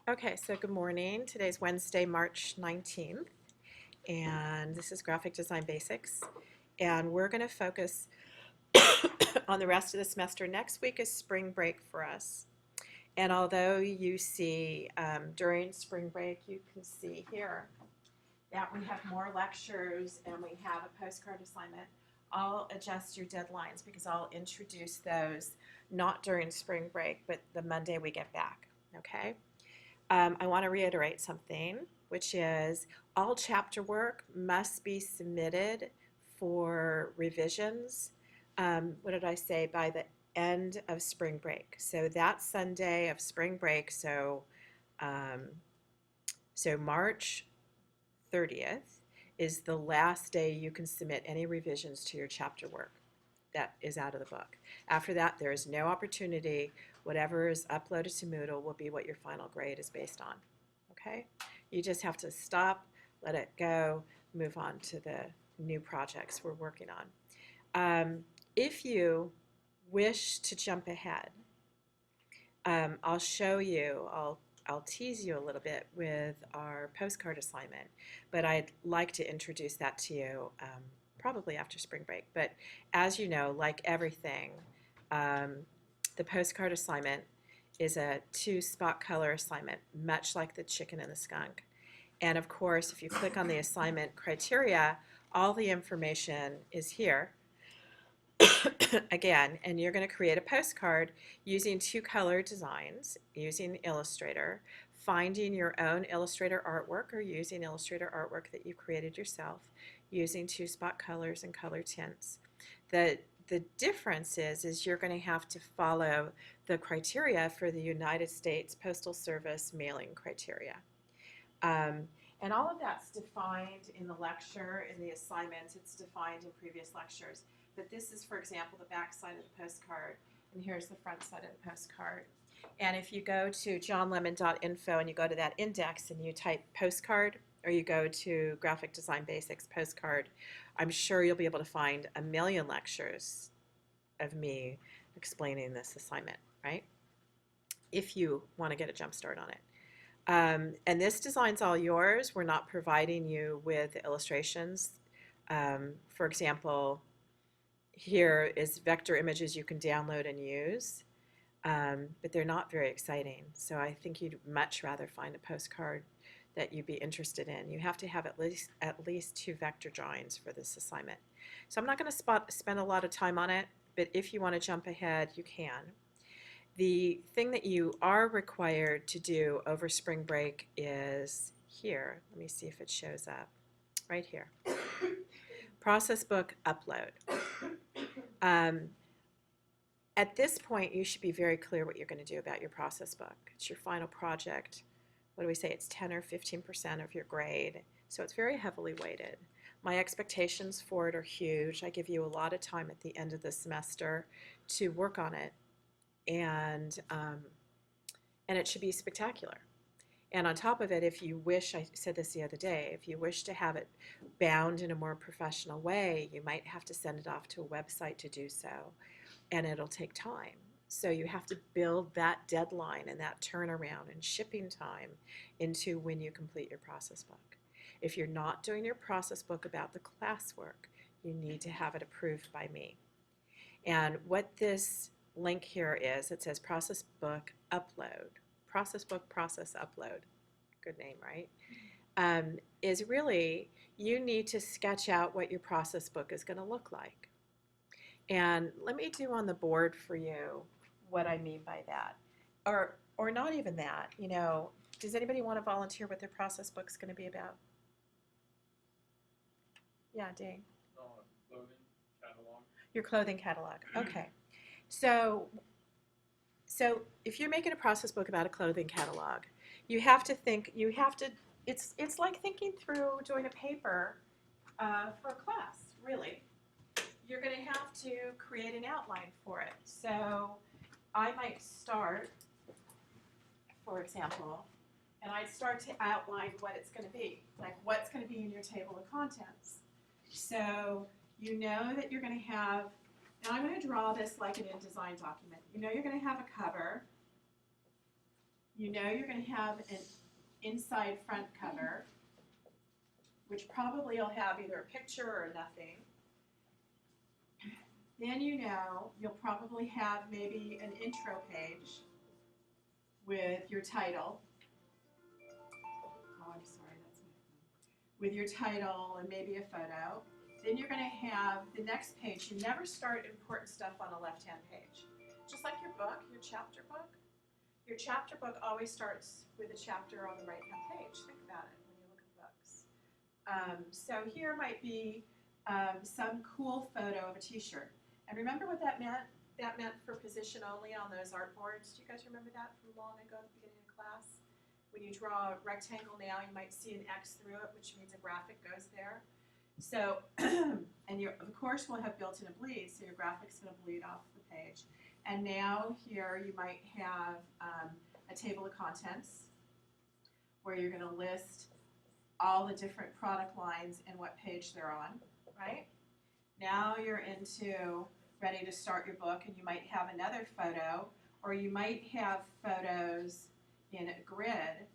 Okay, so good morning. Today's Wednesday, March 19th, and this is Graphic Design Basics. And we're going to focus on the rest of the semester. Next week is spring break for us. And although you see during spring break, you can see here that we have more lectures and we have a postcard assignment. I'll adjust your deadlines because I'll introduce those not during spring break, but the Monday we get back. Okay? I want to reiterate something, which is all chapter work must be submitted for revisions. What did I say? By the end of spring break. So that Sunday of spring break, um, so March 30th is the last day you can submit any revisions to your chapter work that is out of the book. After that, there is no opportunity. Whatever is uploaded to Moodle will be what your final grade is based on. Okay? You just have to stop, let it go, move on to the new projects we're working on. If you wish to jump ahead, I'll show you, I'll tease you a little bit with our postcard assignment, but I'd like to introduce that to you probably after spring break. But as you know, like everything, um, the postcard assignment is a two-spot color assignment, much like the chicken and the skunk. And of course, if you click on the assignment criteria, all the information is here again, and you're going to create a postcard using two color designs, using Illustrator, finding your own Illustrator artwork or using Illustrator artwork that you created yourself, using two spot colors and color tints. The difference is you're going to have to follow the criteria for the United States Postal Service mailing criteria. Um, and all of that's defined in the lecture, in the assignments, it's defined in previous lectures. But this is, for example, the back side of the postcard, and here's the front side of the postcard. And if you go to johnlemon.info and you go to that index and you type postcard, or you go to Graphic Design Basics postcard, I'm sure you'll be able to find a million lectures of me explaining this assignment, right? If you want to get a jump start on it. And this design's all yours. We're not providing you with illustrations. For example, here is vector images you can download and use, but they're not very exciting. So I think you'd much rather find a postcard that you'd be interested in. You have to have at least two vector drawings for this assignment. So I'm not going to spend a lot of time on it, but if you want to jump ahead, you can. The thing that you are required to do over spring break is here. Let me see if it shows up. Right here. Process book upload. Um, at this point, you should be very clear what you're going to do about your process book. It's your final project. What do we say? It's 10 or 15% of your grade. So it's very heavily weighted. My expectations for it are huge. I give you a lot of time at the end of the semester to work on it. And it should be spectacular. And on top of it, if you wish, I said this the other day, if you wish to have it bound in a more professional way, you might have to send it off to a website to do so, and it'll take time. So you have to build that deadline and that turnaround and shipping time into when you complete your process book. If you're not doing your process book about the classwork, you need to have it approved by me. And what this link here is, it says process book upload. Process book process upload. Good name, right? Is really you need to sketch out what your process book is going to look like. And let me do on the board for you what I mean by that. Or not even that, you know, does anybody want to volunteer what their process book's going to be about? Yeah, Dane. Clothing catalog. Your clothing catalog. Okay. So if you're making a process book about a clothing catalog, you have to think, it's like thinking through doing a paper for a class, really. You're going to have to create an outline for it. So I might start, for example, and I'd start to outline what it's going to be, like what's going to be in your table of contents. So you know that you're going to have, and I'm going to draw this like an InDesign document. You know you're going to have a cover. you know you're going to have an inside front cover, which probably will have either a picture or nothing. Then you know you'll probably have maybe an intro page with your title. Oh, I'm sorry, that's my phone. With your title and maybe a photo. Then you're going to have the next page. You never start important stuff on a left-hand page. Just like your book, your chapter book. Your chapter book always starts with a chapter on the right-hand page. Think about it when you look at books. So here might be some cool photo of a t-shirt. And remember what that meant? That meant for position only on those art boards. Do you guys remember that from long ago at the beginning of class? When you draw a rectangle now, you might see an X through it, which means a graphic goes there. So, and you of course will have built-in a bleed, so your graphic's going to bleed off the page. And now here you might have a table of contents where you're going to list all the different product lines and what page they're on, right? Now you're ready to start your book, and you might have another photo, or you might have photos in a grid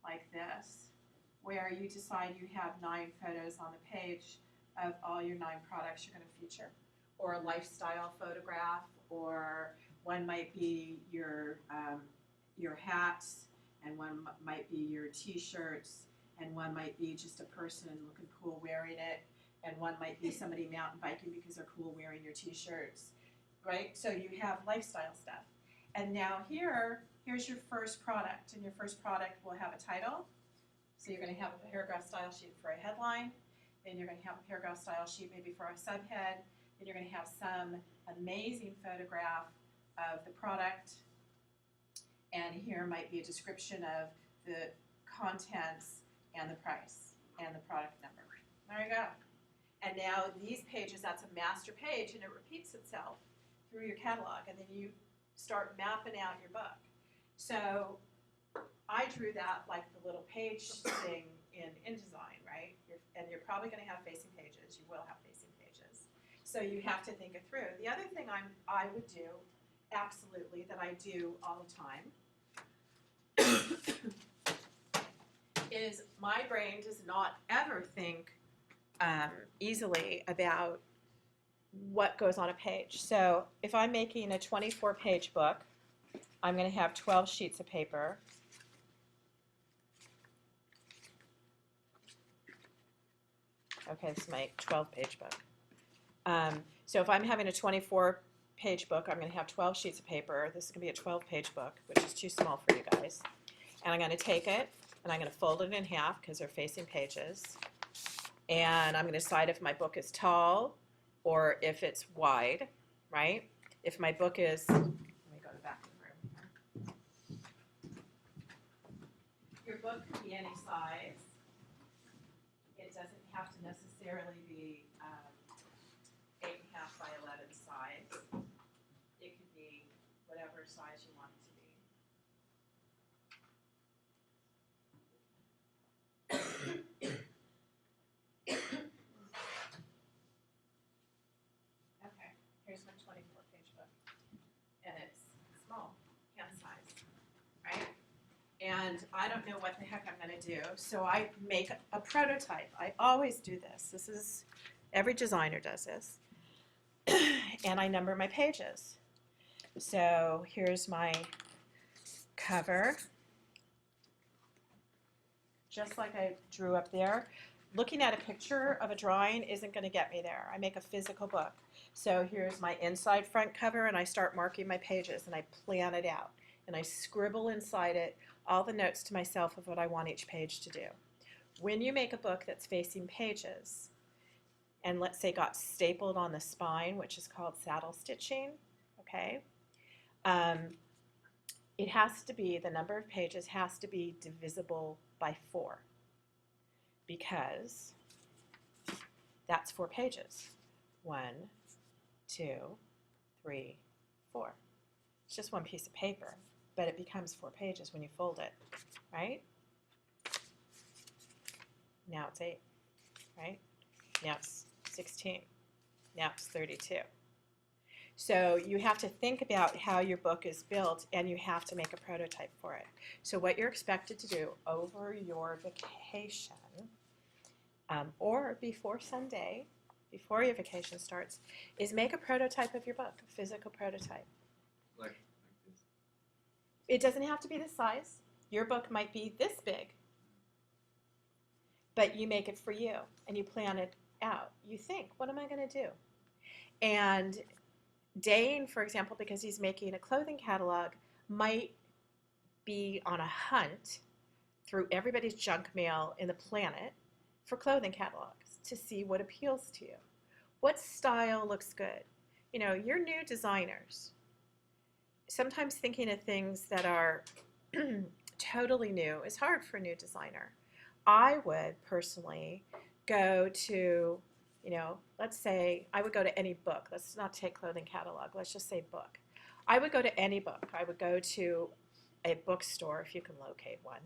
like this, where you decide you have 9 photos on the page of all your 9 products you're going to feature, or a lifestyle photograph, or one might be your hats, and one might be your t-shirts, and one might be just a person looking cool wearing it, and one might be somebody mountain biking because they're cool wearing your t-shirts, right? So you have lifestyle stuff. And now here's your first product, and your first product will have a title. So you're going to have a paragraph style sheet for a headline, then you're going to have a paragraph style sheet maybe for a subhead, then you're going to have some amazing photograph of the product, and here might be a description of the contents and the price and the product number. There you go. And now these pages, that's a master page, and it repeats itself through your catalog, and then you start mapping out your book. So I drew that like the little page thing in InDesign, right? And you're probably going to have facing pages. You will have facing pages. So you have to think it through. The other thing I would do, absolutely, that I do all the time, is my brain does not ever think easily about what goes on a page. So if I'm making a 24-page book, I'm going to have 12 sheets of paper. Okay, this is my 12-page book. So if I'm having a 24-page book, I'm going to have 12 sheets of paper. This is going to be a 12-page book, which is too small for you guys. And I'm going to take it, and I'm going to fold it in half because they're facing pages. And I'm going to decide if my book is tall or if it's wide, right? If my book is, let me go to the back of the room here. Your book could be any size. It doesn't have to necessarily be 8.5 by 11 size. It could be whatever size you want it to be. Okay, here's my 24-page book, and it's small, hand size, right? And I don't know what the heck I'm going to do, so I make a prototype. I always do this. This is, every designer does this. And I number my pages. So here's my cover, just like I drew up there. Looking at a picture of a drawing isn't going to get me there. I make a physical book. So here's my inside front cover, and I start marking my pages, and I plan it out. And I scribble inside it all the notes to myself of what I want each page to do. When you make a book that's facing pages, and let's say got stapled on the spine, which is called saddle stitching, okay? It has to be, the number of pages has to be divisible by 4, because that's 4 pages. 1, 2, 3, 4. It's just one piece of paper, but it becomes 4 pages when you fold it, right? Now it's 8, right? Now it's 16. Now it's 32. So you have to think about how your book is built, and you have to make a prototype for it. So what you're expected to do over your vacation, or before Sunday, before your vacation starts, is make a prototype of your book, a physical prototype. Like this. It doesn't have to be this size. Your book might be this big, but you make it for you and you plan it out. You think, what am I going to do? And Dane, for example, because he's making a clothing catalog, might be on a hunt through everybody's junk mail in the planet for clothing catalogs to see what appeals to you. What style looks good? You know, you're new designers. Sometimes thinking of things that are totally new is hard for a new designer. I would personally go to, you know, let's say I would go to any book. Let's not take clothing catalog. Let's just say book. I would go to any book. I would go to a bookstore if you can locate one,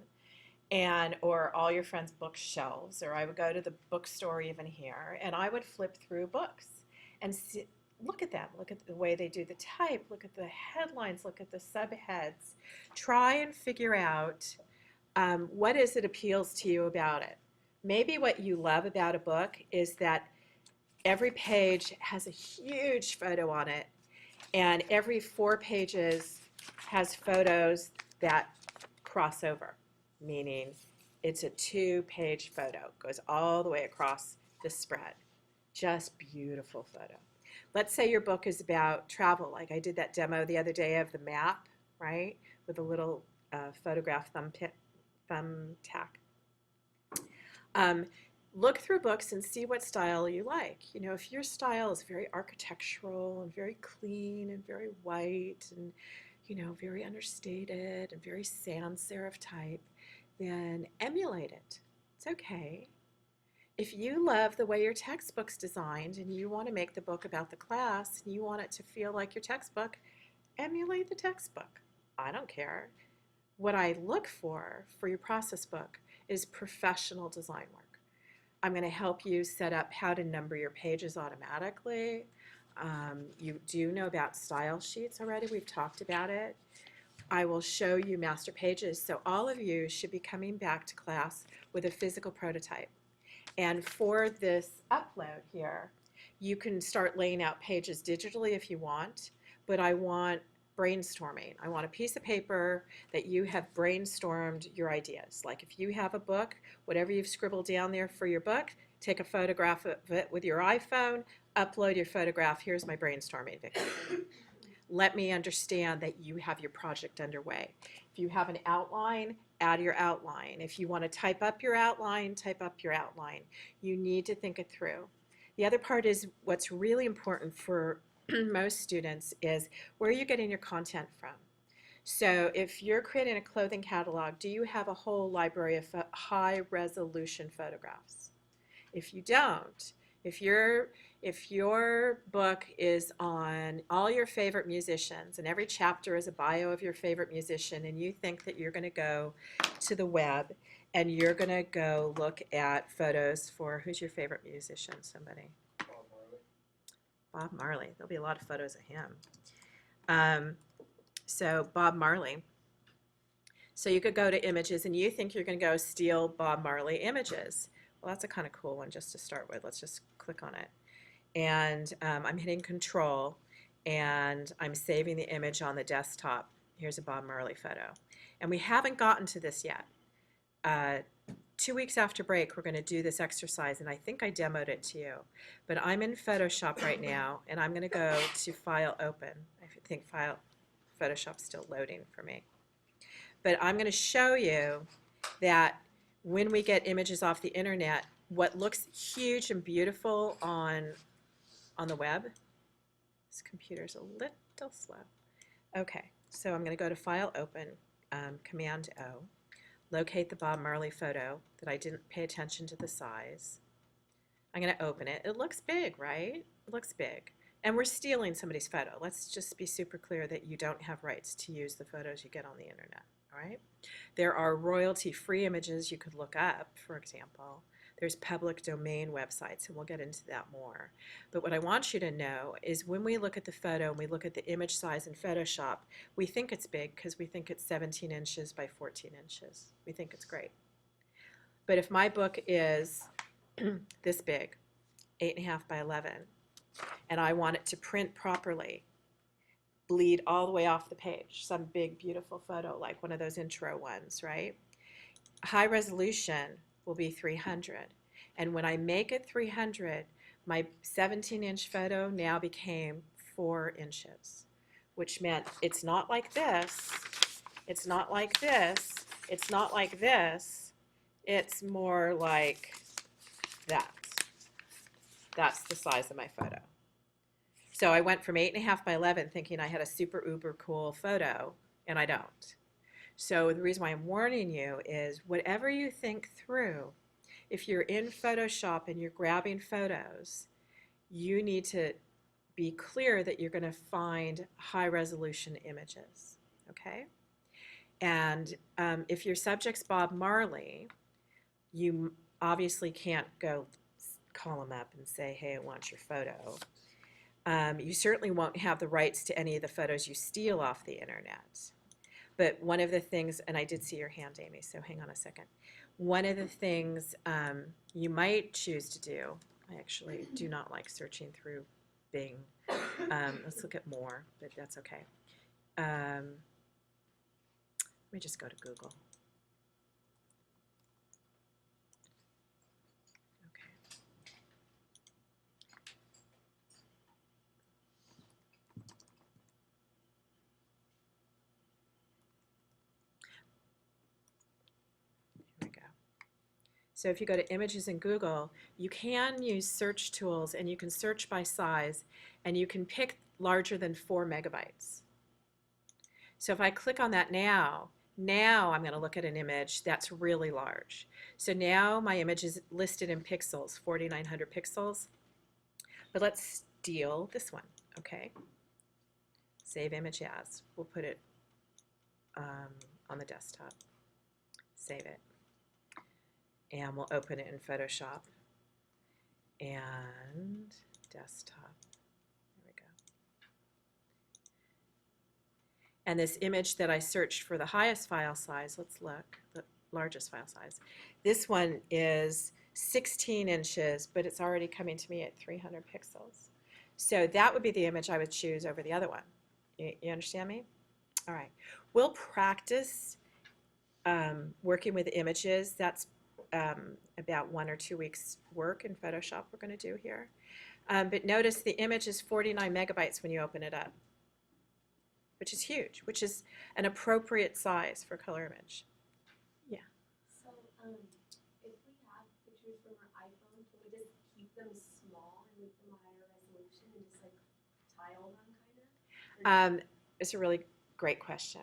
and or all your friends' bookshelves, or I would go to the bookstore even here, and I would flip through books and see, look at them, look at the way they do the type, look at the headlines, look at the subheads, try and figure out what is it appeals to you about it. Maybe what you love about a book is that every page has a huge photo on it, and every 4 pages has photos that cross over, meaning it's a 2-page photo, goes all the way across the spread. Just beautiful photo. Let's say your book is about travel, like I did that demo the other day of the map, right, with a little photograph thumbtack. Look through books and see what style you like. You know, if your style is very architectural and very clean and very white and, you know, very understated and very sans serif type, then emulate it. It's okay. If you love the way your textbook's designed and you want to make the book about the class and you want it to feel like your textbook, emulate the textbook. I don't care. What I look for your process book is professional design work. I'm going to help you set up how to number your pages automatically. You do know about style sheets already. We've talked about it. I will show you master pages. So all of you should be coming back to class with a physical prototype. And for this upload here, you can start laying out pages digitally if you want, but I want brainstorming. I want a piece of paper that you have brainstormed your ideas. Like if you have a book, whatever you've scribbled down there for your book, take a photograph of it with your iPhone, upload your photograph. Here's my brainstorming, Vicki. Let me understand that you have your project underway. If you have an outline, add your outline. If you want to type up your outline, type up your outline. You need to think it through. The other part is what's really important for most students is where are you getting your content from? So if you're creating a clothing catalog, do you have a whole library of high resolution photographs? If you don't, if your book is on all your favorite musicians and every chapter is a bio of your favorite musician, and you think that you're going to go to the web and you're going to go look at photos for, who's your favorite musician? Somebody. Bob Marley. Bob Marley. There'll be a lot of photos of him. So Bob Marley. So you could go to images and you think you're going to go steal Bob Marley images. Well, that's a kind of cool one just to start with. Let's just click on it. And I'm hitting control and I'm saving the image on the desktop. Here's a Bob Marley photo. And we haven't gotten to this yet. 2 weeks after break, we're going to do this exercise, and I think I demoed it to you. But I'm in Photoshop right now, and I'm going to go to File Open. I think Photoshop's still loading for me. But I'm going to show you that when we get images off the internet, what looks huge and beautiful on the web, this computer's a little slow. Okay, so I'm going to go to File Open, Command O. Locate the Bob Marley photo that I didn't pay attention to the size. I'm going to open it. It looks big, right? It looks big. And we're stealing somebody's photo. Let's just be super clear that you don't have rights to use the photos you get on the internet, all right? There are royalty-free images you could look up, for example, There's public domain websites, and we'll get into that more. But what I want you to know is when we look at the photo and we look at the image size in Photoshop, we think it's big because we think it's 17 inches by 14 inches. We think it's great. But if my book is this big, 8.5 by 11, and I want it to print properly, bleed all the way off the page, some big, beautiful photo like one of those intro ones, right? High resolution will be 300. And when I make it 300, my 17-inch photo now became 4 inches, which meant it's not like this, it's not like this, it's not like this, it's more like that. That's the size of my photo. So I went from 8.5 by 11 thinking I had a super uber cool photo, and I don't. So the reason why I'm warning you is whatever you think through, if you're in Photoshop and you're grabbing photos, you need to be clear that you're going to find high resolution images, okay? And if your subject's Bob Marley, you obviously can't go call him up and say, hey, I want your photo. You certainly won't have the rights to any of the photos you steal off the internet. But one of the things, and I did see your hand, Amy, so hang on a second. One of the things you might choose to do, I actually do not like searching through Bing. Let's look at more, but that's okay. Let me just go to Google. So if you go to images in Google, you can use search tools and you can search by size and you can pick larger than 4 megabytes. So if I click on that now I'm going to look at an image that's really large. So now my image is listed in pixels, 4,900 pixels. But let's steal this one, okay? Save image as. We'll put it on the desktop. Save it. And we'll open it in Photoshop and desktop. There we go. And this image that I searched for the highest file size, let's look, the largest file size. This one is 16 inches, but it's already coming to me at 300 pixels. So that would be the image I would choose over the other one. You understand me? All right. We'll practice working with images. That's about 1 or 2 weeks work in Photoshop we're going to do here. But notice the image is 49 megabytes when you open it up, which is huge, which is an appropriate size for color image. Yeah. So if we have pictures from our iPhone, can we just keep them small and make them higher resolution and just like tile them kind of? It's a really great question.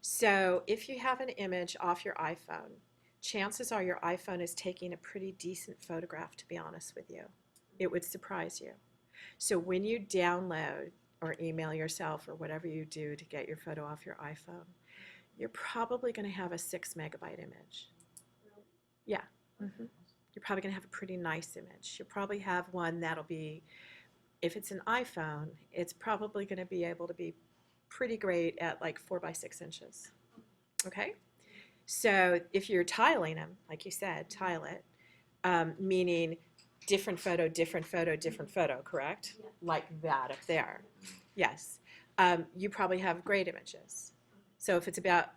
So if you have an image off your iPhone, chances are your iPhone is taking a pretty decent photograph, to be honest with you. It would surprise you. So when you download or email yourself or whatever you do to get your photo off your iPhone, you're probably going to have a 6 megabyte image. Yeah. Mm-hmm. You're probably going to have a pretty nice image. You'll probably have one that'll be, if it's an iPhone, it's probably going to be able to be pretty great at like 4 by 6 inches. Okay? So if you're tiling them, like you said, tile it, meaning different photo, different photo, different photo, correct? Yeah. Like that up there. Yes. You probably have great images. So if it's about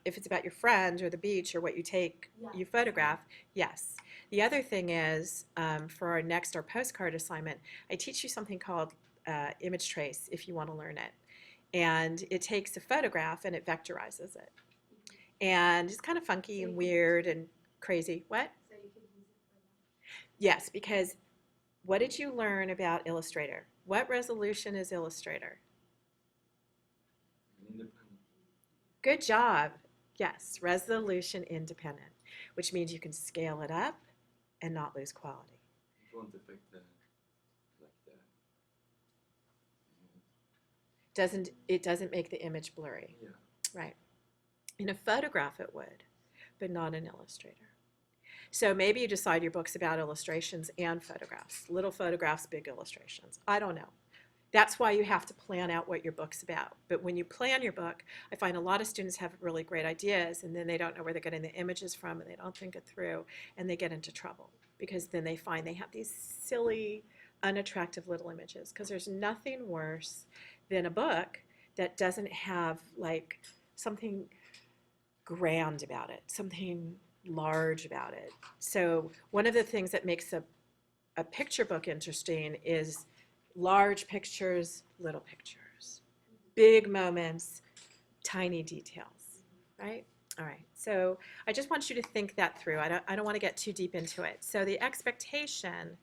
your friend or the beach or what you take, you photograph, yes. The other thing is, for our postcard assignment, I teach you something called image trace if you want to learn it. And it takes a photograph and it vectorizes it. And it's kind of funky and weird and crazy. What? So you could use it for that. Yes, because what did you learn about Illustrator? What resolution is Illustrator? Independent. Good job. Yes, resolution independent, which means you can scale it up and not lose quality. It won't affect the like the. It doesn't make the image blurry. Yeah. Right. In a photograph it would, but not in Illustrator. So maybe you decide your book's about illustrations and photographs, little photographs, big illustrations. I don't know. That's why you have to plan out what your book's about. But when you plan your book, I find a lot of students have really great ideas, and then they don't know where they're getting the images from, and they don't think it through, and they get into trouble because then they find they have these silly, unattractive little images. Because there's nothing worse than a book that doesn't have like something grand about it, something large about it. So one of the things that makes a picture book interesting is large pictures, little pictures, big moments, tiny details, right? All right, so I just want you to think that through. I don't want to get too deep into it. So the expectation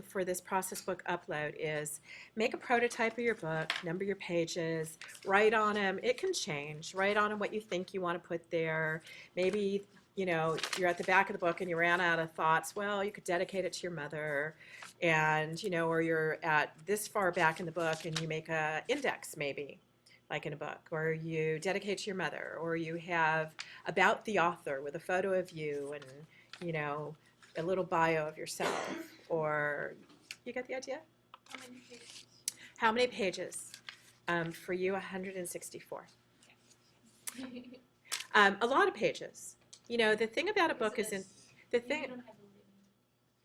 for this process book upload is make a prototype of your book, number your pages, write on them. It can change. Write on them what you think you want to put there. Maybe, you know, you're at the back of the book and you ran out of thoughts. Well, you could dedicate it to your mother, and, you know, or you're at this far back in the book and you make a index maybe, like in a book, or you dedicate to your mother, or you have about the author with a photo of you and, you know, a little bio of yourself, or you get the idea? How many pages? How many pages? For you, 164. A lot of pages. You know, the thing about a book is the thing. You don't have a limit.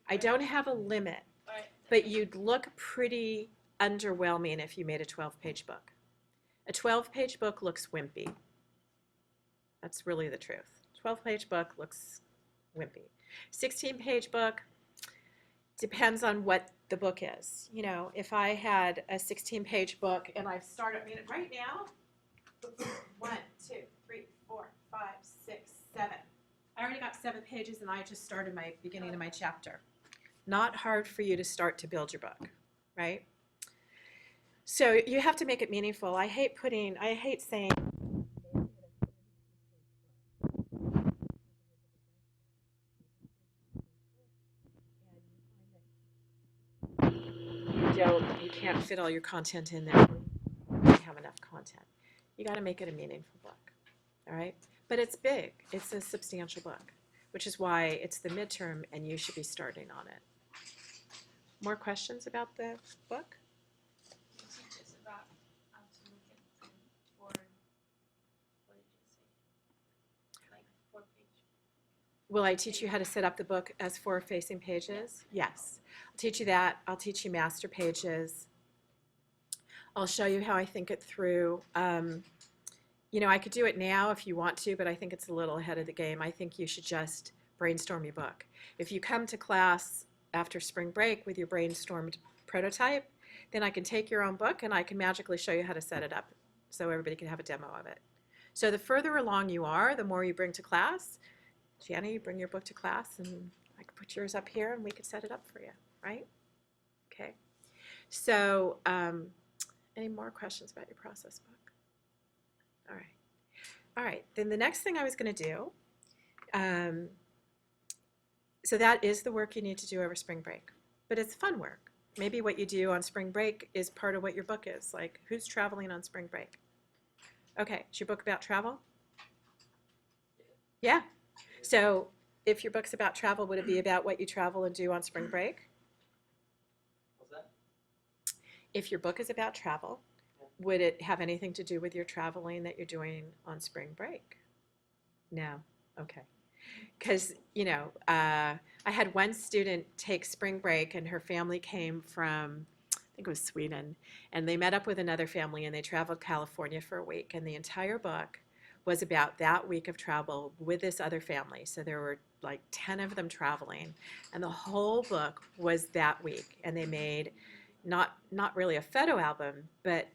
I don't have a limit, All right. but you'd look pretty underwhelming if you made a 12-page book. A 12-page book looks wimpy. That's really the truth. 12-page book looks wimpy. 16-page book depends on what the book is. You know, if I had a 16-page book and I've started, I mean, right now, 1, 2, 3, 4, 5, 6, 7. I already got 7 pages and I just started my beginning of my chapter. Not hard for you to start to build your book, right? So you have to make it meaningful. I hate saying. You can't fit all your content in there. You don't have enough content. You got to make it a meaningful book, all right? But it's big. It's a substantial book, which is why it's the midterm and you should be starting on it. More questions about the book? You teach us about how to look at them for, what did you say? Like 4-page. Will I teach you how to set up the book as 4 facing pages? Yes. I'll teach you that. I'll teach you master pages. I'll show you how I think it through. You know, I could do it now if you want to, but I think it's a little ahead of the game. I think you should just brainstorm your book. If you come to class after spring break with your brainstormed prototype, then I can take your own book and I can magically show you how to set it up so everybody can have a demo of it. So the further along you are, the more you bring to class. Gianna, you bring your book to class and I could put yours up here and we could set it up for you, right? Okay. So any more questions about your process book? All right. All right. Then the next thing I was going to do, so that is the work you need to do over spring break. But it's fun work. Maybe what you do on spring break is part of what your book is. Like, who's traveling on spring break? Okay. Is your book about travel? Yeah. So if your book's about travel, would it be about what you travel and do on spring break? What's that? If your book is about travel, would it have anything to do with your traveling that you're doing on spring break? No. Okay. Because, you know, I had one student take spring break and her family came from, I think it was Sweden, and they met up with another family and they traveled California for a week, and the entire book was about that week of travel with this other family. So there were like 10 of them traveling, and the whole book was that week. And they made not really a photo album, but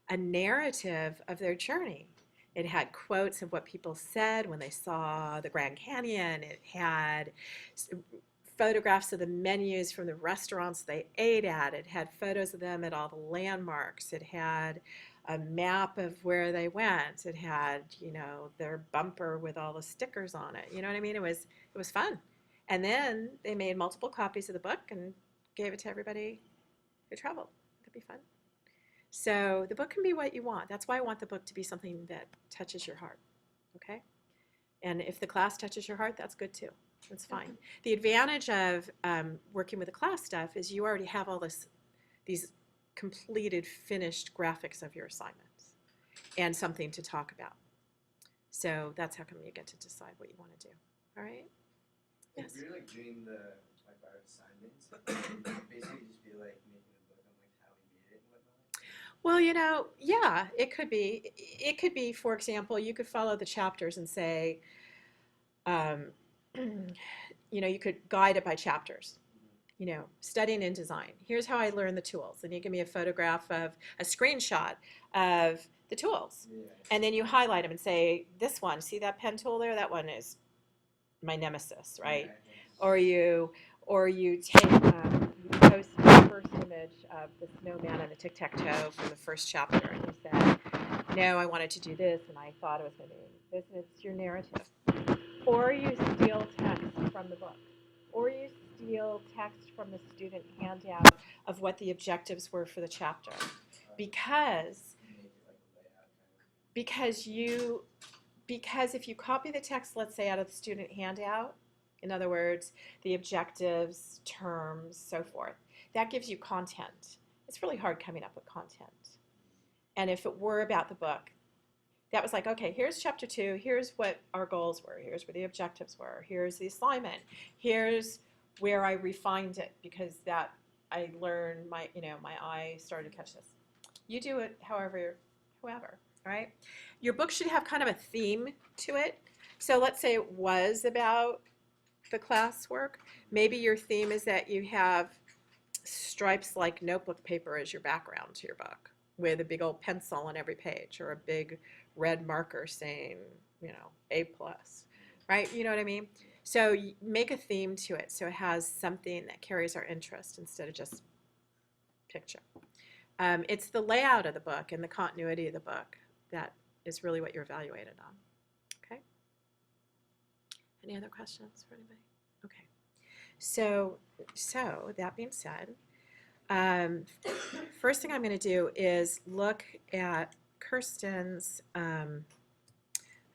a narrative of their journey. It had quotes of what people said when they saw the Grand Canyon. It had photographs of the menus from the restaurants they ate at. It had photos of them at all the landmarks. It had a map of where they went. It had, you know, their bumper with all the stickers on it. You know what I mean? It was fun. And then they made multiple copies of the book and gave it to everybody who traveled. That'd be fun. So the book can be what you want. That's why I want the book to be something that touches your heart. Okay? And if the class touches your heart, that's good too. That's fine. The advantage of working with the class stuff is you already have all these completed, finished graphics of your assignments and something to talk about. So that's how come you get to decide what you want to do. All right? If Yes. you're like doing the like our assignments, basically just be like making a book on like how we made it and whatnot. Well, you know, yeah, it could be. It could be, for example, you could follow the chapters and say, um, you know, you could guide it by chapters. You know, studying in design. Here's how I learned the tools. And you give me a photograph of a screenshot of the tools. Yeah. And then you highlight them and say, this one, see that pen tool there? That one is my nemesis, right? Or you take, you post the first image of the snowman and the tic-tac-toe from the first chapter, and you say, no, I wanted to do this, and I thought it was going to be this, and it's your narrative. Or you steal text from the book. Or you steal text from the student handout of what the objectives were for the chapter. Because Make it like a layout kind of. because if you copy the text, let's say, out of the student handout, in other words, the objectives, terms, so forth, that gives you content. It's really hard coming up with content. And if it were about the book, that was like, okay, here's chapter 2, here's what our goals were, here's where the objectives were, here's the assignment, here's where I refined it because that I learned my eye started to catch this. You do it whoever, right? Your book should have kind of a theme to it. So let's say it was about the classwork. Maybe your theme is that you have stripes like notebook paper as your background to your book with a big old pencil on every page or a big red marker saying, you know, A+, right? You know what I mean? So you make a theme to it so it has something that carries our interest instead of just picture. It's the layout of the book and the continuity of the book that is really what you're evaluated on. Okay? Any other questions for anybody? Okay. So that being said, first thing I'm going to do is look at Kirsten's, I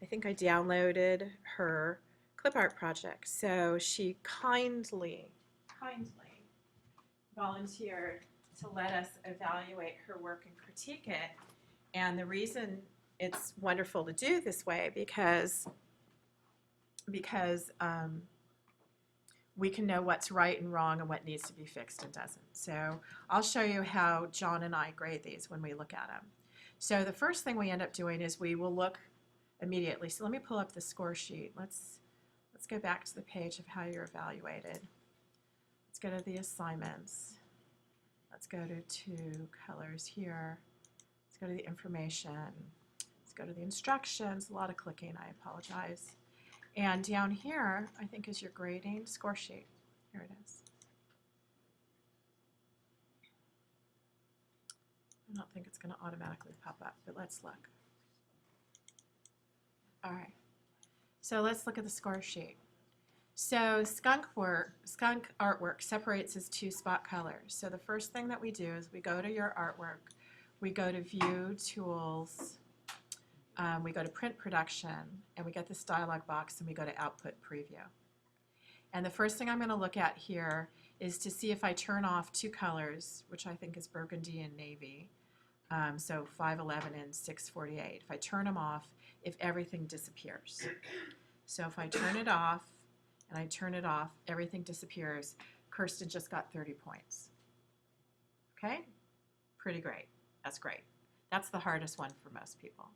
think I downloaded her clip art project. So she kindly volunteered to let us evaluate her work and critique it. And the reason it's wonderful to do this way because we can know what's right and wrong and what needs to be fixed and doesn't. So I'll show you how John and I grade these when we look at them. So the first thing we end up doing is we will look immediately. So let me pull up the score sheet. Let's go back to the page of how you're evaluated. Let's go to the assignments. Let's go to 2 colors here. Let's go to the information. Let's go to the instructions. A lot of clicking, I apologize. And down here, I think, is your grading score sheet. Here it is. I don't think it's going to automatically pop up, but let's look. All right. So let's look at the score sheet. So skunk artwork separates as 2 spot colors. So the first thing that we do is we go to your artwork, we go to View, Tools, we go to Print Production, and we get this dialog box, and we go to Output Preview. And the first thing I'm going to look at here is to see if I turn off 2 colors, which I think is burgundy and navy, so 511 and 648. If I turn them off, if everything disappears. So if I turn it off, and I turn it off, everything disappears. Kirsten just got 30 points. Okay? Pretty great. That's great. That's the hardest one for most people.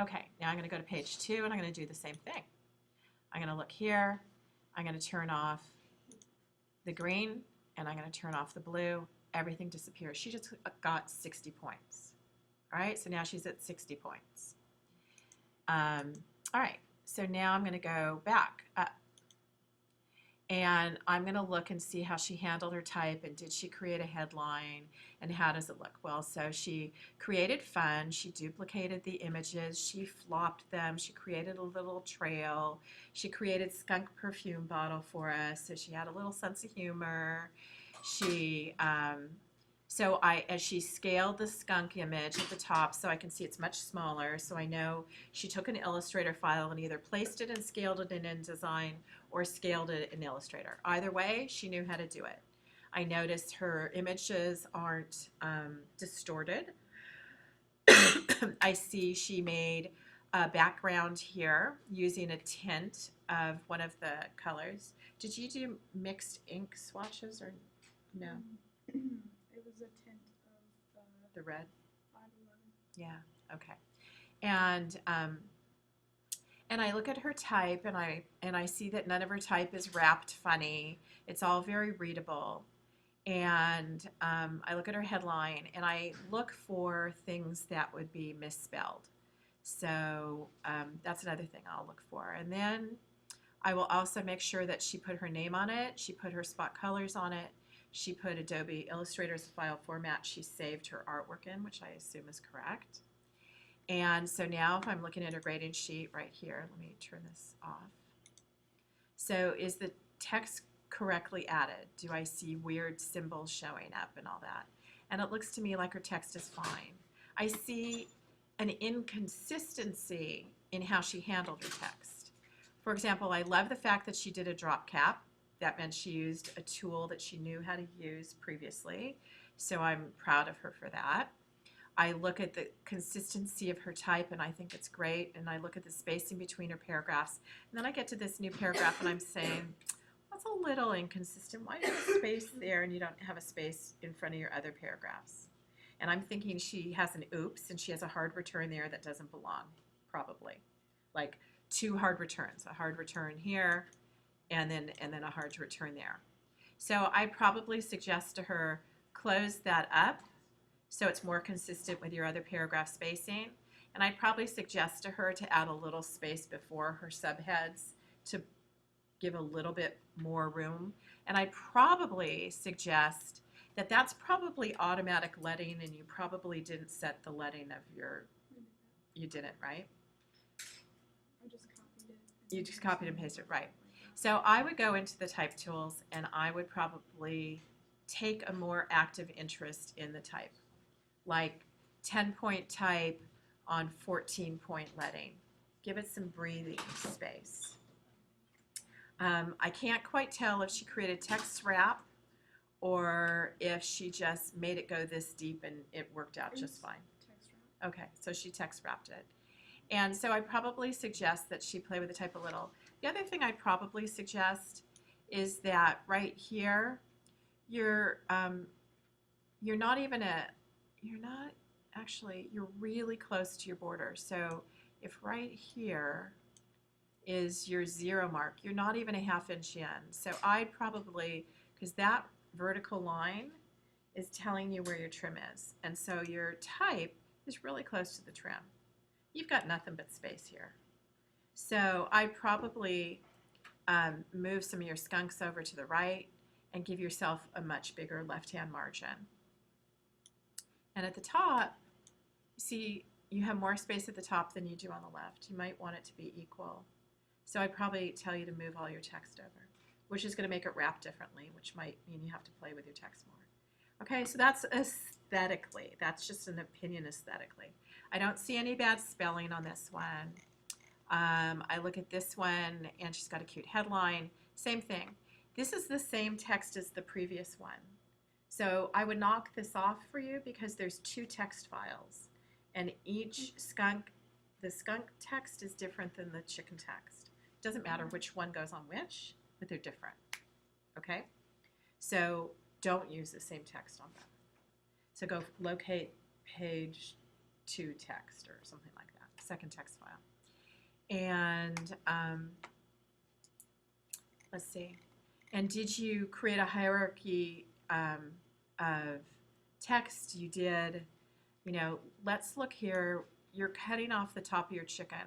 Okay, now I'm going to go to page 2, and I'm going to do the same thing. I'm going to look here. I'm going to turn off the green, and I'm going to turn off the blue. Everything disappears. She just got 60 points. All right, so now she's at 60 points. All right, so now I'm going to go back up. And I'm going to look and see how she handled her type, and did she create a headline, and how does it look? Well, so she created fun, she duplicated the images, she flopped them, she created a little trail, she created skunk perfume bottle for us, so she had a little sense of humor. She So as she scaled the skunk image at the top, so I can see it's much smaller, so I know she took an Illustrator file and either placed it and scaled it in InDesign or scaled it in Illustrator. Either way, she knew how to do it. I noticed her images aren't distorted. I see she made a background here using a tint of one of the colors. Did you do mixed ink swatches or no? It was a tint of The red? 511. Yeah, okay. And I look at her type and I see that none of her type is wrapped funny. It's all very readable. And I look at her headline and I look for things that would be misspelled. So that's another thing I'll look for. And then I will also make sure that she put her name on it. She put her spot colors on it. She put Adobe Illustrator as a file format she saved her artwork in, which I assume is correct. And so now if I'm looking at her grading sheet right here, let me turn this off. So is the text correctly added? Do I see weird symbols showing up and all that? And it looks to me like her text is fine. I see an inconsistency in how she handled her text. For example, I love the fact that she did a drop cap. That meant she used a tool that she knew how to use previously. So I'm proud of her for that. I look at the consistency of her type and I think it's great. And I look at the spacing between her paragraphs. And then I get to this new paragraph and I'm saying, that's a little inconsistent. Why is there a space there and you don't have a space in front of your other paragraphs? And I'm thinking she has an oops and she has a hard return there that doesn't belong, probably. Like 2 hard returns, a hard return here and then a hard return there. So I probably suggest to her, close that up so it's more consistent with your other paragraph spacing. And I'd probably suggest to her to add a little space before her subheads to give a little bit more room. And I'd probably suggest that that's probably automatic leading and you probably didn't set the leading of your, you didn't, right? I just copied it. You just copied and pasted, right. So I would go into the type tools and I would probably take a more active interest in the type, like 10-point type on 14-point leading. Give it some breathing space. I can't quite tell if she created text wrap or if she just made it go this deep and it worked out just fine. Text wrap. Okay, so she text wrapped it. And so I probably suggest that she play with the type a little. The other thing I'd probably suggest is that right here, you're not even you're not actually, you're really close to your border. So if right here is your 0 mark, you're not even a ½ inch in. So I'd probably, because that vertical line is telling you where your trim is. And so your type is really close to the trim. You've got nothing but space here. So I probably move some of your skunks over to the right and give yourself a much bigger left-hand margin. And at the top, see, you have more space at the top than you do on the left. You might want it to be equal. So I'd probably tell you to move all your text over, which is going to make it wrap differently, which might mean you have to play with your text more. Okay, so that's aesthetically. That's just an opinion aesthetically. I don't see any bad spelling on this one. I look at this one, and she's got a cute headline. Same thing. This is the same text as the previous one. So I would knock this off for you because there's 2 text files. And each skunk, the skunk text is different than the chicken text. Doesn't matter which one goes on which, but they're different. Okay? So don't use the same text on them. So go locate page 2 text or something like that, second text file. And let's see. And did you create a hierarchy of text? You did. You know, let's look here. You're cutting off the top of your chicken.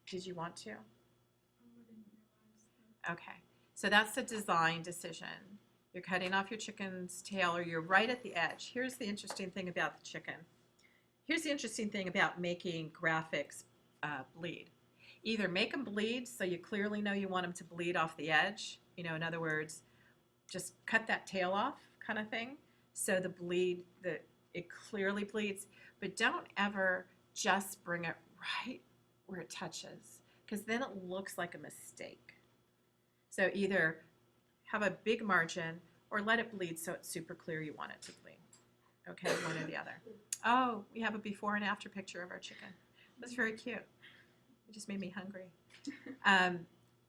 Did you want to? Oh, I didn't realize that. Okay. So that's a design decision. You're cutting off your chicken's tail or you're right at the edge. Here's the interesting thing about the chicken. Here's the interesting thing about making graphics bleed. Either make them bleed so you clearly know you want them to bleed off the edge. You know, in other words, just cut that tail off kind of thing. so it clearly bleeds, but don't ever just bring it right where it touches, because then it looks like a mistake. So either have a big margin or let it bleed so it's super clear you want it to bleed. Okay, one or the other. Oh, we have a before and after picture of our chicken. That's very cute. It just made me hungry.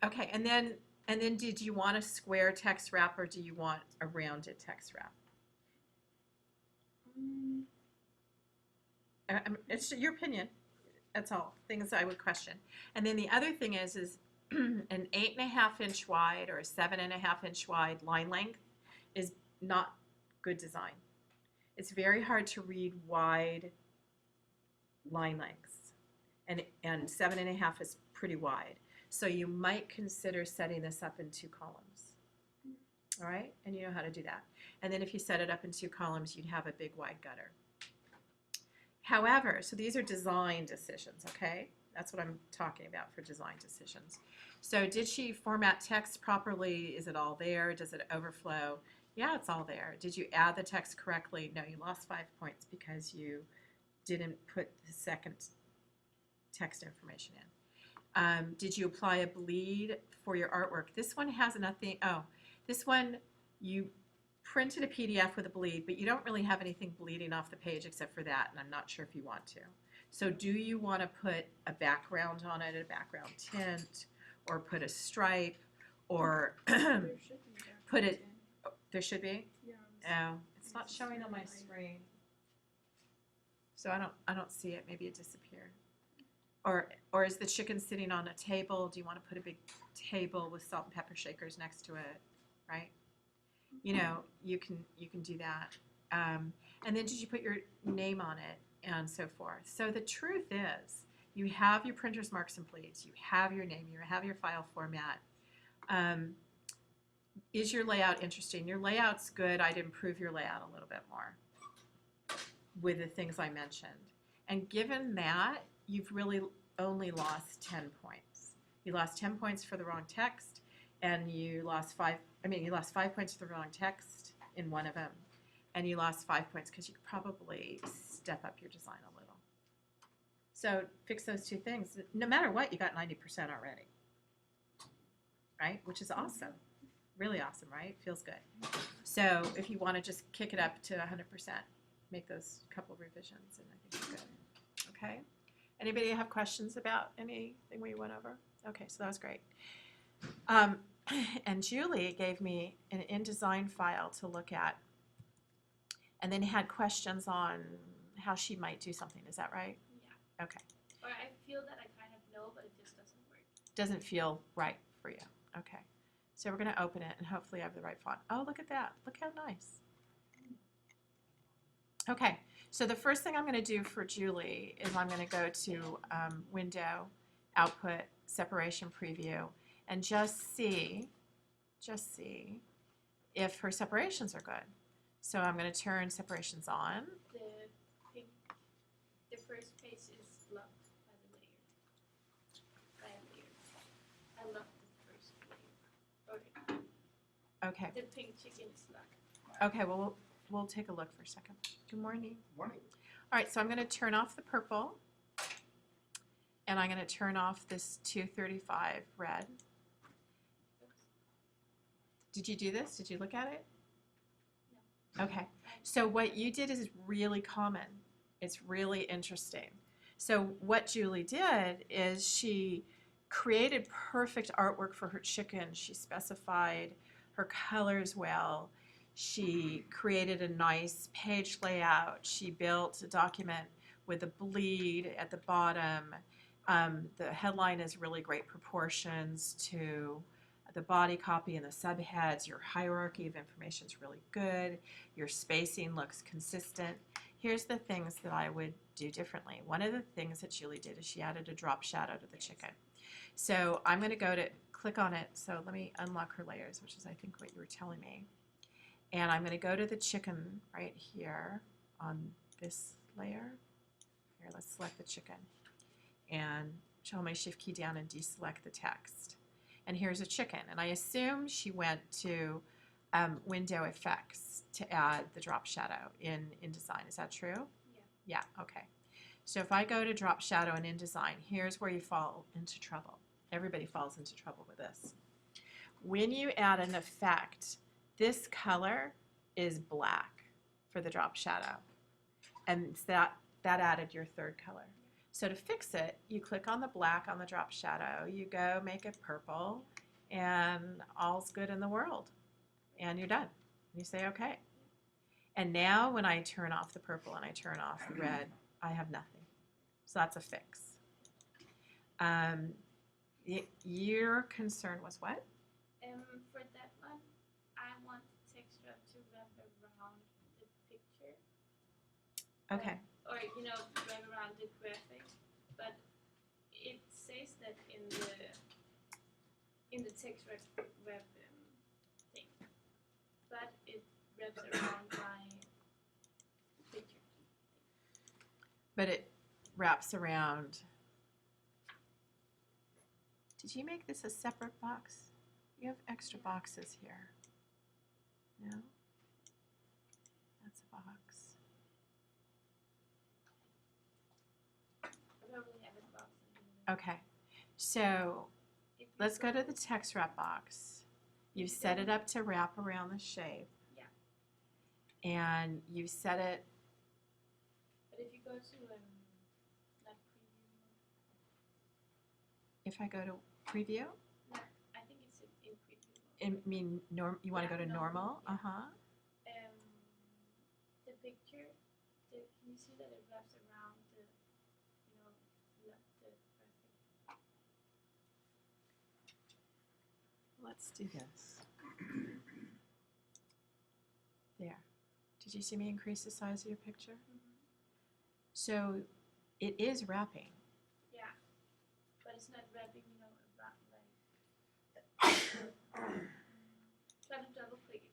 Okay, and then did you want a square text wrap or do you want a rounded text wrap? It's your opinion. That's all. Things I would question. And then the other thing is an 8.5 inch wide or a 7.5 inch wide line length is not good design. It's very hard to read wide line lengths, and 7.5 is pretty wide. So you might consider setting this up in 2 columns. All right, and you know how to do that. And then if you set it up in 2 columns, you'd have a big wide gutter. However, so these are design decisions, okay? That's what I'm talking about for design decisions. So did she format text properly? Is it all there? Does it overflow? Yeah, it's all there. Did you add the text correctly? No, you lost 5 points because you didn't put the second text information in. Did you apply a bleed for your artwork? This one has nothing. Oh, this one you printed a PDF with a bleed, but you don't really have anything bleeding off the page except for that, and I'm not sure if you want to. So do you want to put a background on it, a background tint, or put a stripe, or put it, there should be? Yeah. Oh, it's not showing on my screen. So I don't see it. Maybe it disappeared. Or is the chicken sitting on a table? Do you want to put a big table with salt and pepper shakers next to it, right? You know, you can do that. And then did you put your name on it and so forth? So the truth is, you have your printer's marks and bleeds, you have your name, you have your file format. Is your layout interesting? Your layout's good. I'd improve your layout a little bit more with the things I mentioned. And given that, you've really only lost 10 points. You lost 10 points for the wrong text, and you lost 5 points for the wrong text in one of them, and you lost 5 points because you could probably step up your design a little. So fix those 2 things. No matter what, you got 90% already, right? Which is awesome. Really awesome, right? Feels good. So if you want to just kick it up to 100%, make those couple revisions, and I think you're good. Okay? Anybody have questions about anything we went over? Okay, so that was great. And Julie gave me an InDesign file to look at, and then had questions on how she might do something. Is that right? Yeah. Okay. Or I feel that I kind of know, but it just doesn't work. Doesn't feel right for you. Okay. So we're going to open it, and hopefully I have the right font. Oh, look at that. Look how nice. Okay. So the first thing I'm going to do for Julie is I'm going to go to Window, Output, Separation Preview, and just see if her separations are good. So I'm going to turn separations on. The first page is locked by the layer. By a layer. I locked the first layer. Okay. The pink chicken is locked. Okay, well, we'll take a look for a second. Good morning. Morning. All right, so I'm going to turn off the purple, and I'm going to turn off this 235 red. Did you do this? Did you look at it? No. Okay. So what you did is really common. It's really interesting. So what Julie did is she created perfect artwork for her chicken. She specified her colors well. She created a nice page layout. She built a document with a bleed at the bottom. The headline is really great proportions to the body copy and the subheads. Your hierarchy of information is really good. Your spacing looks consistent. Here's the things that I would do differently. One of the things that Julie did is she added a drop shadow to the chicken. So I'm going to go to click on it. So let me unlock her layers, which is I think what you were telling me. And I'm going to go to the chicken right here on this layer. Here, let's select the chicken. And hold my shift key down and deselect the text. And here's a chicken. And I assume she went to window effects to add the drop shadow in InDesign. Is that true? Yeah. Yeah, okay. So if I go to drop shadow in InDesign, here's where you fall into trouble. Everybody falls into trouble with this. When you add an effect, this color is black for the drop shadow. And it's that added your third color. So to fix it, you click on the black on the drop shadow, you go make it purple, and all's good in the world. And you're done. You say, okay. And now when I turn off the purple and I turn off the red, I have nothing. So that's a fix. Your concern was what? For that one, I want the text wrap to wrap around the picture. Okay. Or wrap around the graphic, but it says that in the text wrap thing, but it wraps around my picture. But it wraps around. Did you make this a separate box? You have extra boxes here. No? That's a box. I probably have it boxed in Okay. So If you let's go to the text wrap box. You've set it up to wrap around the shape. Yeah. And you've set it. But if you go to not preview, If I go to preview, I think it's in preview mode. I mean, you want to Yeah, go to normal, normal? yeah. Uh-huh. The picture, can you see that it wraps around the, not the graphic? Let's do this. There. Did you see me increase the size of your picture? So it is wrapping. Yeah, but it's not wrapping, around like. Try to double click it.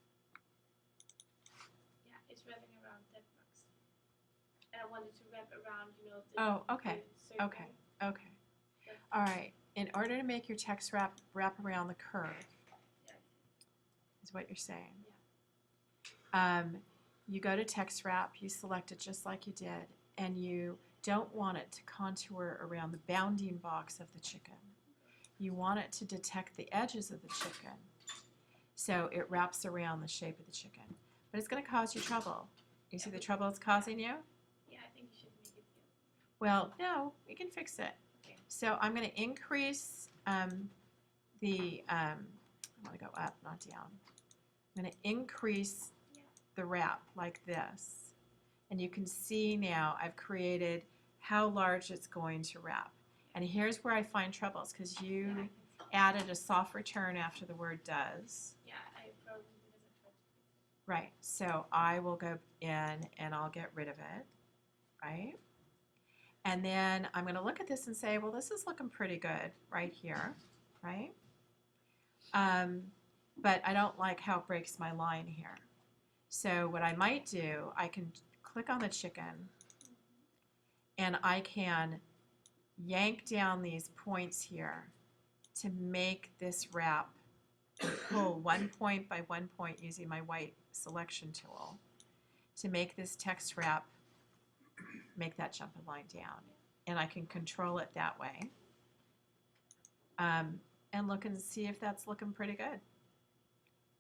Yeah, it's wrapping around that box. And I wanted to wrap around, the. Oh, okay. the circle. Okay. Okay. All right. In order to make your text wrap around the curve, Yeah. is what you're saying. Yeah. You go to text wrap, you select it just like you did, and you don't want it to contour around the bounding box of the chicken. You want it to detect the edges of the chicken. So it wraps around the shape of the chicken. But it's going to cause you trouble. You see the trouble it's causing you? Yeah, I think you should make it the Well, no, we can fix it. Okay. So I'm going to increase I want to go up, not down. I'm going to increase the wrap like this. And you can see now I've created how large it's going to wrap. And here's where I find troubles because you added a soft return after the word does. Yeah, I probably because I tried to fix it. Right, so I will go in and I'll get rid of it, right? And then I'm going to look at this and say, well, this is looking pretty good right here, right? But I don't like how it breaks my line here. So what I might do, I can click on the chicken and I can yank down these points here to make this wrap pull 1 point by 1 point using my white selection tool to make this text wrap make that jump a line down. And I can control it that way. And look and see if that's looking pretty good.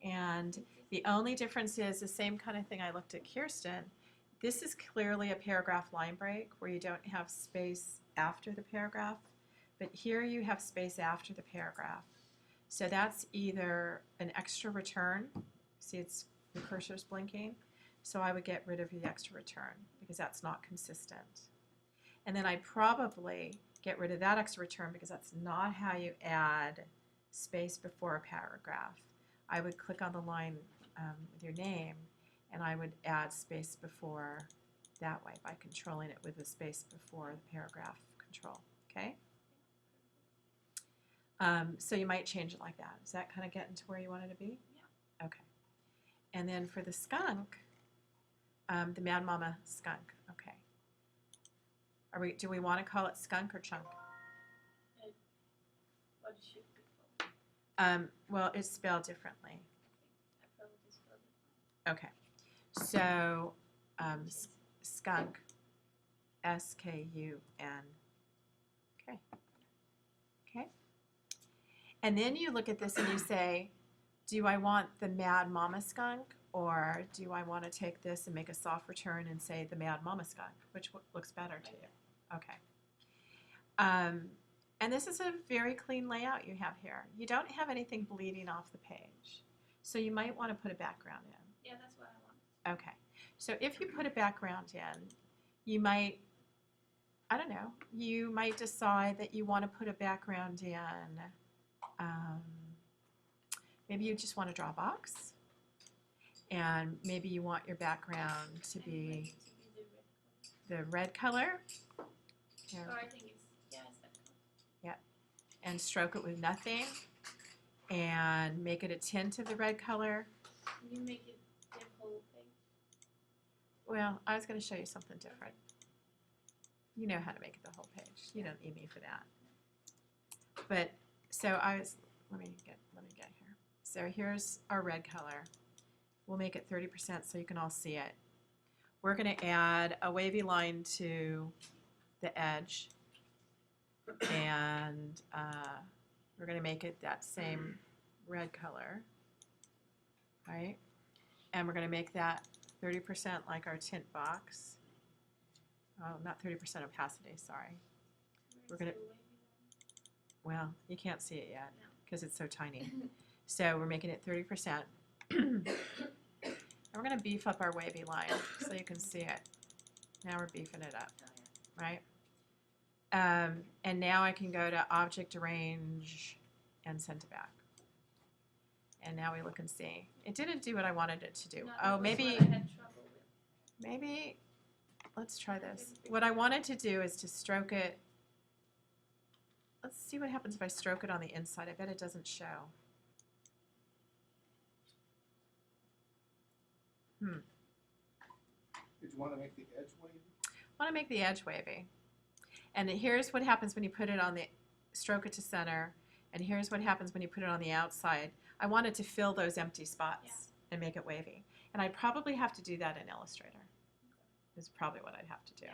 And the only difference is the same kind of thing I looked at Kirsten. This is clearly a paragraph line break where you don't have space after the paragraph, but here you have space after the paragraph. So that's either an extra return. See, the cursor's blinking. So I would get rid of the extra return because that's not consistent. And then I'd probably get rid of that extra return because that's not how you add space before a paragraph. I would click on the line with your name and I would add space before that way by controlling it with the space before the paragraph control, okay? So you might change it like that. Is that kind of getting to where you want it to be? Yeah. Okay. And then for the skunk, the Mad Mama skunk, okay. Do we want to call it skunk or chunk? What should be called? Well, it's spelled differently. I probably just Okay, so skunk, S-K-U-N. Okay. Okay. And then you look at this and you say, do I want the Mad Mama Skunk, or do I want to take this and make a soft return and say the Mad Mama Skunk? Which looks better to you? Okay. And this is a very clean layout you have here. You don't have anything bleeding off the page. So you might want to put a background in. Yeah, that's what I want. Okay. So if you put a background in, you might, I don't know, you might decide that you want to put a background in, maybe you just want to draw a box. And maybe you want your background to And be like it to be the red color. the red color. Here. Or I think it's, yeah, it's that color. And stroke it with nothing. And make it a tint of the red color. You make it the whole thing. Well, I was going to show you something different. You know how to make it the whole page. You don't need me for that. But so let me get here. So here's our red color. We'll make it 30% so you can all see it. We're going to add a wavy line to the edge, and we're going to make it that same red color, right? And we're going to make that 30% like our tint box. Oh, not 30% opacity, sorry. We're Where's gonna- the wavy Well, you can't see it yet No. because it's so tiny. So we're making it 30%. And we're going to beef up our wavy line so you can see it. Now we're beefing it up, one? Oh, yeah. right? And now I can go to Object Arrange and Send to Back. And now we look and see. It didn't do what I wanted it to do. No, Oh, that was maybe, what I had trouble with. maybe, let's try this. What I wanted to do is to stroke it. Let's see what happens if I stroke it on the inside. I bet it doesn't show. Did you want to make the edge wavy? I want to make the edge wavy. And here's what happens when you put it on the, stroke it to center, and here's what happens when you put it on the outside. I wanted to fill those empty spots Yeah. and make it wavy. And I'd probably have to do that in Illustrator. Is probably what I'd have to do.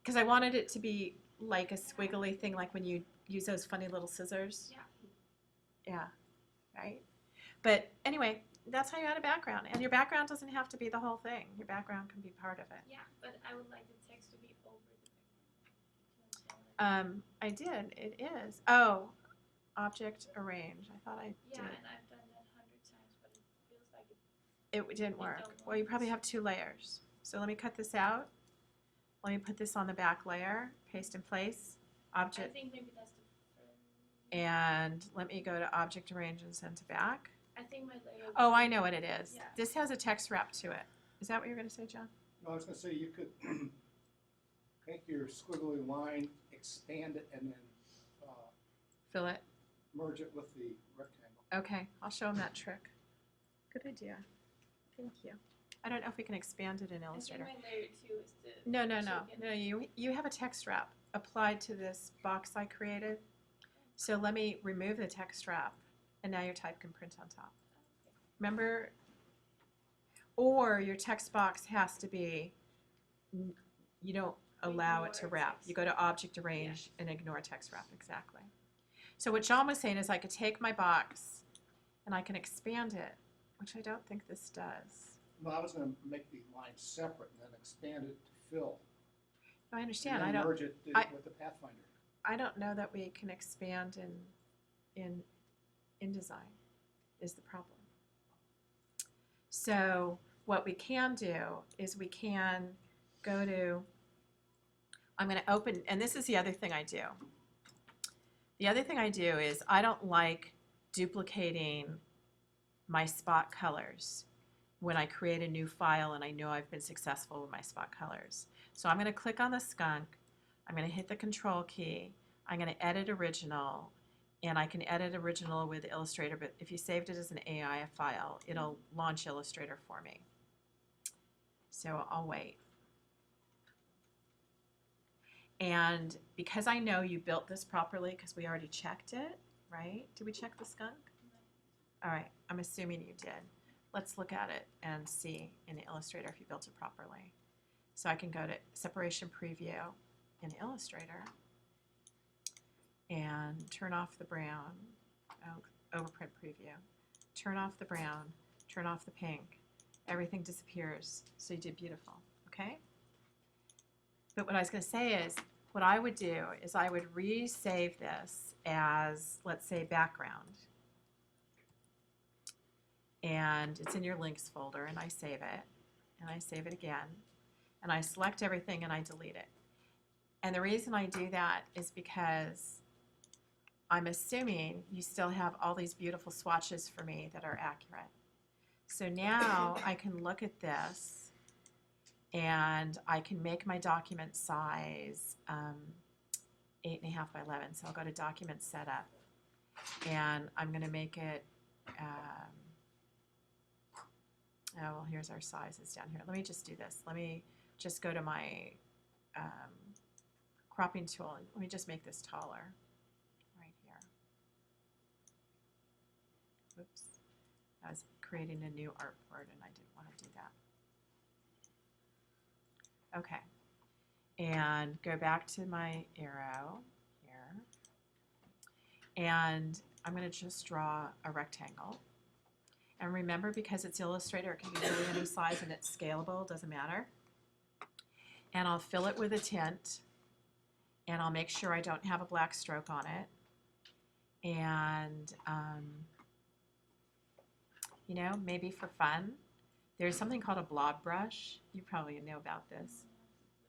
Because I wanted it to be like a squiggly thing, like when you use those funny little scissors. Yeah. Yeah, right? But anyway, that's how you add a background. And your background doesn't have to be the whole thing. Your background can be part of it. Yeah, but I would like the text to be over the background. I did. It is. Oh, Object Arrange. I thought I Yeah, did. and I've done that 100 times, but it feels like it. It didn't work. don't Well, you work. probably have 2 layers. So let me cut this out. Let me put this on the back layer. Paste in place. I Object. think maybe that's the first. And let me go to Object Arrange and Send to Back. I think my layer. Oh, I know what it is. Yeah. This has a text wrap to it. Is that what you're going to say, John? No, I was going to say you could take your squiggly line, expand it, and then Fill it. merge it with the rectangle. Okay, I'll show him that trick. Good idea. Thank you. I don't know if we can expand it in I think Illustrator. my layer 2 is the. No. chicken. You have a text wrap applied to this box I created. So let me remove the text wrap, and now your type can print on top. Okay. Remember? Or your text box has to be, you don't allow it to Ignore wrap. text You go to Object Arrange and ignore text wrap, exactly. So what John was saying is I could take my box and I can expand it, which I don't think this does. No, I was going to make the line separate and then expand it to fill. I understand. And I then don't. merge it I- with the Pathfinder. I don't know that we can expand in InDesign is the problem. So what we can do is we can go to, I'm going to open, and this is the other thing I do. The other thing I do is I don't like duplicating my spot colors when I create a new file and I know I've been successful with my spot colors. So I'm going to click on the skunk. I'm going to hit the control key. I'm going to edit original, and I can edit original with Illustrator, but if you saved it as an AI file, it'll launch Illustrator for me. So I'll wait. And because I know you built this properly, because we already checked it, right? Did we check the skunk? All right, I'm assuming you did. let's look at it and see in Illustrator if you built it properly. So I can go to Separation Preview in Illustrator and turn off the brown, Overprint Preview, turn off the brown, turn off the pink. Everything disappears, so you did beautiful, okay? But what I was going to say is, what I would do is I would resave this as, let's say, background. And it's in your links folder, and I save it, and I save it again, and I select everything and I delete it. And the reason I do that is because I'm assuming you still have all these beautiful swatches for me that are accurate. So now I can look at this and I can make my document size 8.5 by 11. So I'll go to Document Setup and I'm going to make it, oh, well, here's our sizes down here. Let me just do this. Let me just go to my cropping tool. Let me just make this taller right here. Oops. I was creating a new artboard and I didn't want to do that. Okay. And go back to my arrow here. And I'm going to just draw a rectangle. And remember, because it's Illustrator, it can be really any size and it's scalable, doesn't matter. And I'll fill it with a tint. And I'll make sure I don't have a black stroke on it. And, you know, maybe for fun, there's something called a blob brush. You probably know about this.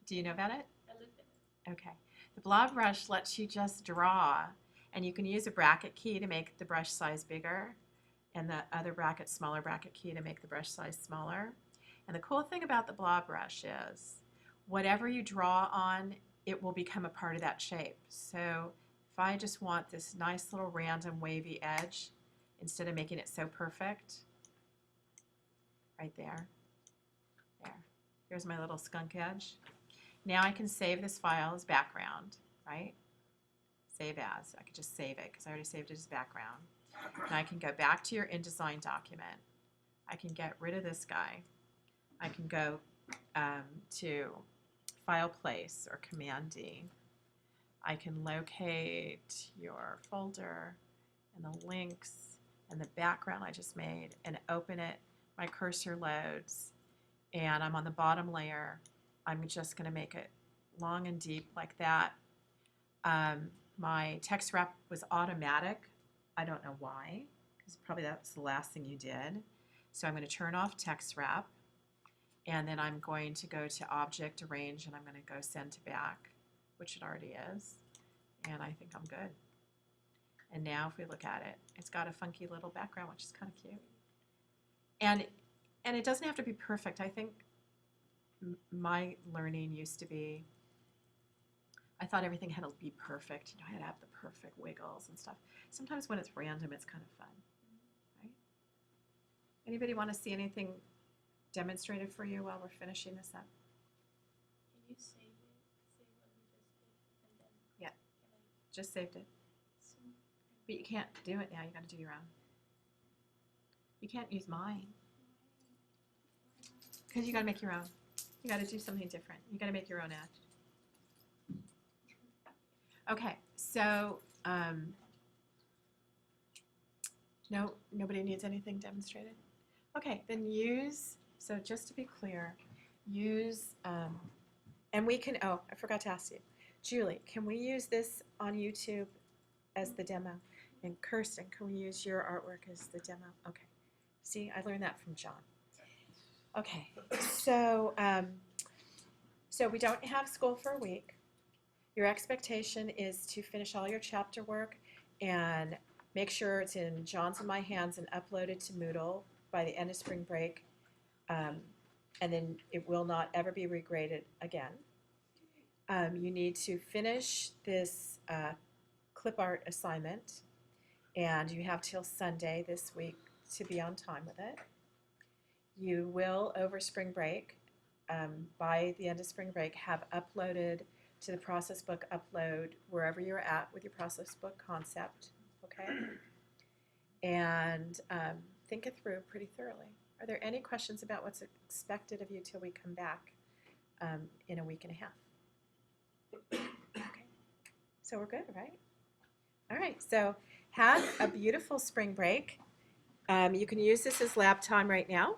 Do you know about it? I looked at it. Okay. The blob brush lets you just draw, and you can use a bracket key to make the brush size bigger, and the other bracket, smaller bracket key to make the brush size smaller. And the cool thing about the blob brush is, whatever you draw on, it will become a part of that shape. So if I just want this nice little random wavy edge, instead of making it so perfect, right there, here's my little skunk edge. Now I can save this file as background, right? Save as. I could just save it because I already saved it as background. Now I can go back to your InDesign document. I can get rid of this guy. I can go to File Place or Command D. I can locate your folder and the links and the background I just made and open it. My cursor loads and I'm on the bottom layer. I'm just going to make it long and deep like that. My text wrap was automatic. I don't know why, because probably that's the last thing you did. So I'm going to turn off text wrap, and then I'm going to go to Object, Arrange, and I'm going to go Send to Back, which it already is, and I think I'm good. And now if we look at it, it's got a funky little background, which is kind of cute. And it doesn't have to be perfect. I think my learning used to be, I thought everything had to be perfect. You know, I had to have the perfect wiggles and stuff. Sometimes when it's random, it's kind of fun, right? Anybody want to see anything demonstrated for you while we're finishing this up? Can you save it? Save what we just did, and then Yeah. can I Just saved it. zoom? But you can't do it now. You got to do your own. You can't use mine because you got to make your own. You got to do something different. You got to make your own edge. Okay, so no, nobody needs anything demonstrated. Okay, then use. So just to be clear, use, and we can. Oh, I forgot to ask you, Julie. Can we use this on YouTube as the demo? And Kirsten, can we use your artwork as the demo? Okay. See, I learned that from John. Okay, so so we don't have school for a week. Your expectation is to finish all your chapter work and make sure it's in John's and my hands and uploaded to Moodle by the end of spring break. And then it will not ever be regraded again. You need to finish this clip art assignment, and you have till Sunday this week to be on time with it. You will, over spring break, by the end of spring break, have uploaded to the process book upload wherever you're at with your process book concept, okay? And think it through pretty thoroughly. Are there any questions about what's expected of you till we come back in a week and a half? Okay, so we're good, right? All right, so have a beautiful spring break. You can use this as lab time right now.